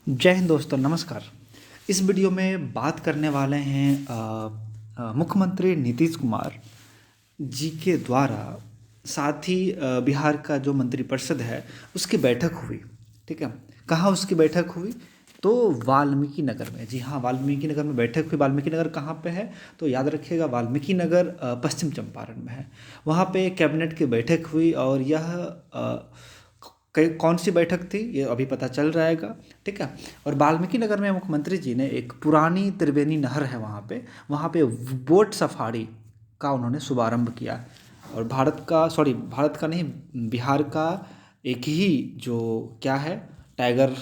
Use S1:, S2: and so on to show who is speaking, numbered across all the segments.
S1: जय हिंद दोस्तों, नमस्कार। इस वीडियो में बात करने वाले हैं मुख्यमंत्री नीतीश कुमार जी के द्वारा साथ ही बिहार का जो मंत्रिपरिषद है उसकी बैठक हुई। ठीक है, कहाँ उसकी बैठक हुई? तो वाल्मीकि नगर में। जी हाँ, वाल्मीकि नगर में बैठक हुई। वाल्मीकि नगर कहाँ पे है? तो याद रखिएगा, वाल्मीकि नगर पश्चिम चंपारण में है। वहाँ पे कैबिनेट की बैठक हुई और यह कौन सी बैठक थी ये अभी पता चल जाएगा। ठीक है, और वाल्मीकि नगर में मुख्यमंत्री जी ने एक पुरानी त्रिवेणी नहर है वहाँ पे बोट सफारी का उन्होंने शुभारंभ किया। और भारत का नहीं, बिहार का एक ही जो क्या है, टाइगर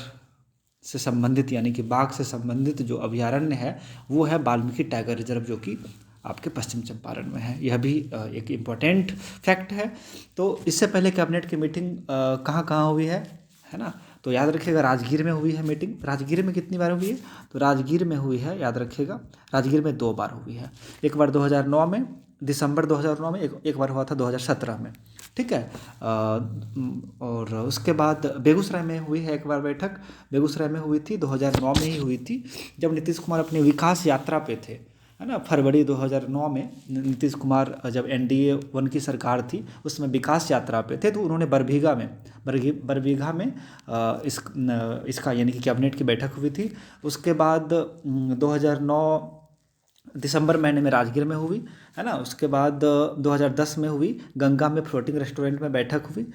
S1: से संबंधित यानी कि बाघ से संबंधित जो अभयारण्य है वो है वाल्मीकि टाइगर रिजर्व, जो कि आपके पश्चिम चंपारण में है। यह भी एक इम्पोर्टेंट फैक्ट है। तो इससे पहले कैबिनेट की मीटिंग कहाँ कहाँ हुई है ना? तो याद रखिएगा, राजगीर में हुई है मीटिंग। राजगीर में कितनी बार हुई है? तो राजगीर में हुई है, याद रखिएगा, राजगीर में 2 बार हुई है। एक बार 2009 में, दिसंबर 2009 में, एक बार हुआ था 2017 में। ठीक है, और उसके बाद बेगूसराय में हुई है एक बार बैठक। बेगूसराय में हुई थी, 2009 में ही हुई थी, जब नीतीश कुमार अपनी विकास यात्रा पे थे, है ना। फरवरी 2009 में नीतीश कुमार जब एनडीए 1 की सरकार थी उसमें विकास यात्रा पे थे, तो उन्होंने बरबीघा में इसका यानी कि कैबिनेट की बैठक हुई थी। उसके बाद 2009 दिसंबर महीने में राजगीर में हुई, है ना। उसके बाद 2010 में हुई गंगा में फ्लोटिंग रेस्टोरेंट में बैठक हुई।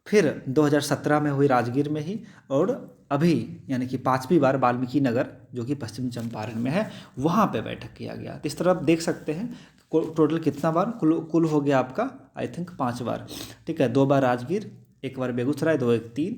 S1: फिर 2017 में हुई राजगीर में ही, और अभी यानी कि 5वीं बार वाल्मीकि नगर, जो कि पश्चिम चंपारण में है, वहाँ पे बैठक किया गया। तो इस तरह आप देख सकते हैं टोटल कितना बार, कुल हो गया आपका आई थिंक 5 बार। ठीक है, 2 बार राजगीर, 1 बार बेगूसराय, 2 1 3,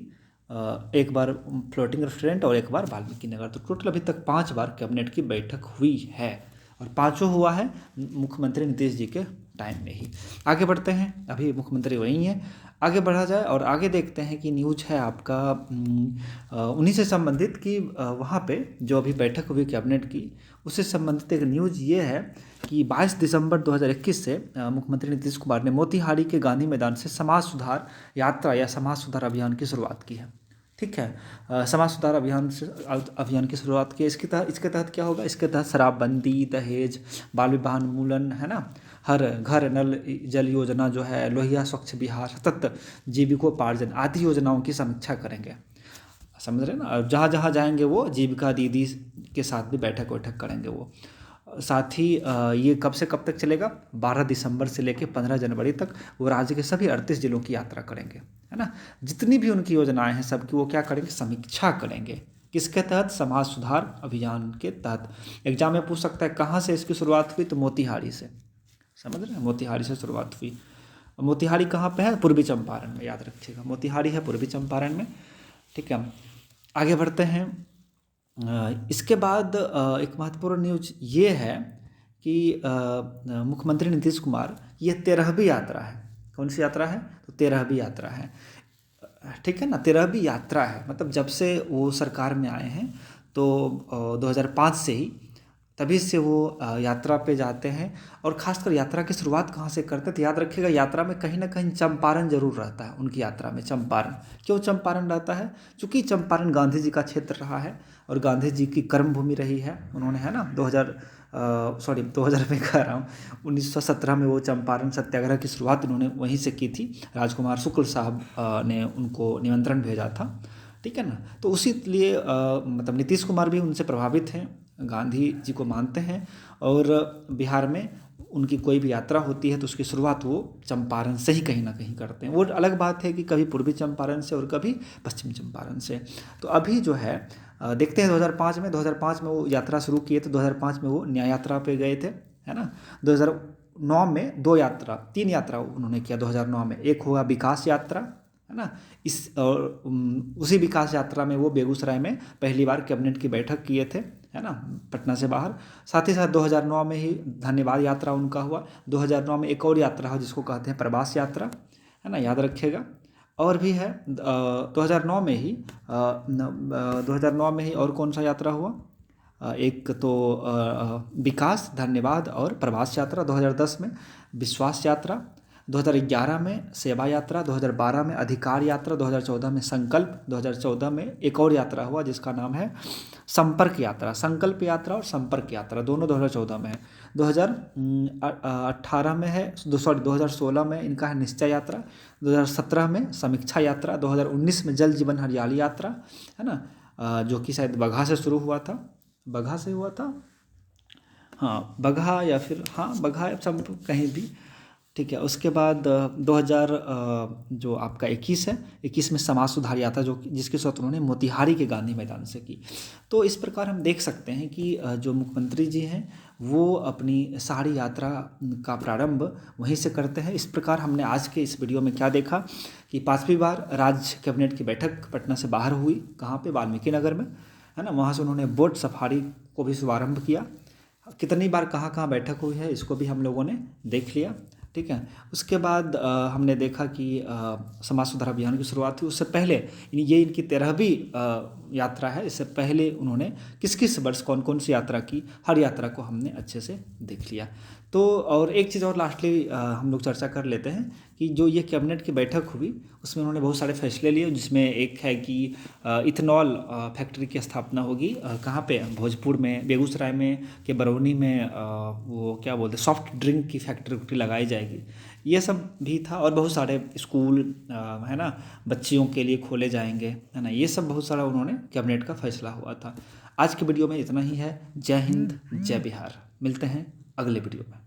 S1: 1 बार फ्लोटिंग रेस्टोरेंट और 1 बार वाल्मीकि नगर। तो टोटल अभी तक 5 बार कैबिनेट की बैठक हुई है, और पांचों हुआ है मुख्यमंत्री नीतीश जी के टाइम में ही। आगे बढ़ते हैं, अभी मुख्यमंत्री वही हैं। आगे बढ़ा जाए और आगे देखते हैं कि न्यूज है आपका उन्हीं से संबंधित कि वहाँ पे जो अभी बैठक हुई कैबिनेट की, उससे संबंधित एक न्यूज ये है कि 22 दिसंबर 2021 से मुख्यमंत्री नीतीश कुमार ने मोतिहारी के गांधी मैदान से समाज सुधार यात्रा या समाज सुधार अभियान की शुरुआत की है। ठीक है, समाज सुधार अभियान की शुरुआत की। इसके तहत क्या होगा? इसके तहत शराबबंदी, दहेज, बाल विवाह उन्मूलन, है ना, हर घर नल जल योजना जो है, लोहिया स्वच्छ बिहार, सतत जीविकोपार्जन आदि योजनाओं की समीक्षा करेंगे। समझ रहे हैं ना? जहाँ जहाँ जाएंगे वो जीविका दीदी के साथ भी बैठक वैठक करेंगे वो। साथ ही ये कब से कब तक चलेगा? 12 दिसंबर से लेकर 15 जनवरी तक वो राज्य के सभी 38 जिलों की यात्रा करेंगे, है ना। जितनी भी उनकी योजनाएं हैं सबकी वो क्या करेंगे? समीक्षा करेंगे। किसके तहत? समाज सुधार अभियान के तहत। एग्जाम में पूछ सकता है कहाँ से इसकी शुरुआत हुई, तो मोतिहारी से। समझ रहे हैं, मोतिहारी से शुरुआत हुई। मोतिहारी कहाँ पे है? पूर्वी चंपारण में, याद रखिएगा, मोतिहारी है पूर्वी चंपारण में। ठीक है, आगे बढ़ते हैं। इसके बाद एक महत्वपूर्ण न्यूज ये है कि मुख्यमंत्री नीतीश कुमार, ये 13वीं यात्रा है। कौन सी यात्रा है? तो 13वीं यात्रा है। ठीक है ना, 13वीं यात्रा है, मतलब जब से वो सरकार में आए हैं, तो 2005 से ही, तभी से वो यात्रा पे जाते हैं। और खासकर यात्रा की शुरुआत कहाँ से करते हैं? तो याद रखिएगा, यात्रा में कहीं ना कहीं चंपारण जरूर रहता है उनकी यात्रा में। चंपारण क्यों चंपारण रहता है? क्योंकि चंपारण गांधी जी का क्षेत्र रहा है और गांधी जी की कर्मभूमि रही है। उन्होंने, है ना, 2000 में कह रहा हूँ, 1917 में वो चंपारण सत्याग्रह की शुरुआत उन्होंने वहीं से की थी। राजकुमार शुक्ल साहब ने उनको निमंत्रण भेजा था। ठीक है ना, तो उसी लिए मतलब नीतीश कुमार भी उनसे प्रभावित हैं, गांधी जी को मानते हैं, और बिहार में उनकी कोई भी यात्रा होती है तो उसकी शुरुआत वो चंपारण से ही कहीं ना कहीं करते हैं। वो अलग बात है कि कभी पूर्वी चंपारण से और कभी पश्चिम चंपारण से। तो अभी जो है देखते हैं 2005 में वो यात्रा शुरू किए थे। 2005 में वो न्याय यात्रा पे गए थे, है ना। 2009 में 3 यात्रा उन्होंने किया 2009 में। एक हुआ विकास यात्रा, है ना। उसी विकास यात्रा में वो बेगूसराय में पहली बार कैबिनेट की बैठक किए थे, है ना, पटना से बाहर। साथ ही साथ 2009 में ही धन्यवाद यात्रा उनका हुआ। 2009 में एक और यात्रा है जिसको कहते हैं प्रवास यात्रा, है ना, याद रखिएगा। और भी है 2009 में ही 2009 में ही और कौन सा यात्रा हुआ? एक तो विकास, धन्यवाद और प्रवास यात्रा। 2010 में विश्वास यात्रा, 2011 में सेवा यात्रा, 2012 में अधिकार यात्रा, 2014 में संकल्प, 2014 में एक और यात्रा हुआ जिसका नाम है संपर्क यात्रा। संकल्प यात्रा और संपर्क यात्रा दोनों 2014 में है। 2018 में है, 2016 में इनका है निश्चय यात्रा, 2017 में समीक्षा यात्रा, 2019 में जल जीवन हरियाली यात्रा, है ना, जो कि शायद बगहा से शुरू हुआ था, बगहा से हुआ था, हाँ बगहा या फिर हाँ बगहा या सब कहीं भी, ठीक है। उसके बाद 2000 जो आपका 21 है, 21 में समाज सुधार यात्रा जो जिसकी शुरुआत उन्होंने मोतिहारी के गांधी मैदान से की। तो इस प्रकार हम देख सकते हैं कि जो मुख्यमंत्री जी हैं वो अपनी सारी यात्रा का प्रारंभ वहीं से करते हैं। इस प्रकार हमने आज के इस वीडियो में क्या देखा कि 5वीं बार राज्य कैबिनेट की बैठक पटना से बाहर हुई, कहाँ पे, वाल्मीकि नगर में, है ना। वहाँ से उन्होंने बोट सफारी को भी शुभारंभ किया। कितनी बार कहाँ कहाँ बैठक हुई है इसको भी हम लोगों ने देख लिया, ठीक है। उसके बाद हमने देखा कि समाज सुधार अभियान की शुरुआत हुई। उससे पहले ये इनकी 13वीं यात्रा है। इससे पहले उन्होंने किस किस वर्ष कौन कौन सी यात्रा की, हर यात्रा को हमने अच्छे से देख लिया। तो और एक चीज़ और लास्टली हम लोग चर्चा कर लेते हैं कि जो ये कैबिनेट की बैठक हुई उसमें उन्होंने बहुत सारे फैसले लिए, जिसमें एक है कि इथेनॉल फैक्ट्री की स्थापना होगी, कहाँ पे, भोजपुर में, बेगूसराय में, के बरौनी में, वो क्या बोलते हैं, सॉफ्ट ड्रिंक की फैक्ट्री लगाई जाएगी। ये सब भी था। और बहुत सारे स्कूल है ना बच्चियों के लिए खोले जाएंगे, है ना। ये सब बहुत सारा उन्होंने कैबिनेट का फैसला हुआ था। आज के वीडियो में इतना ही है। जय हिंद, जय बिहार। मिलते हैं अगले वीडियो में।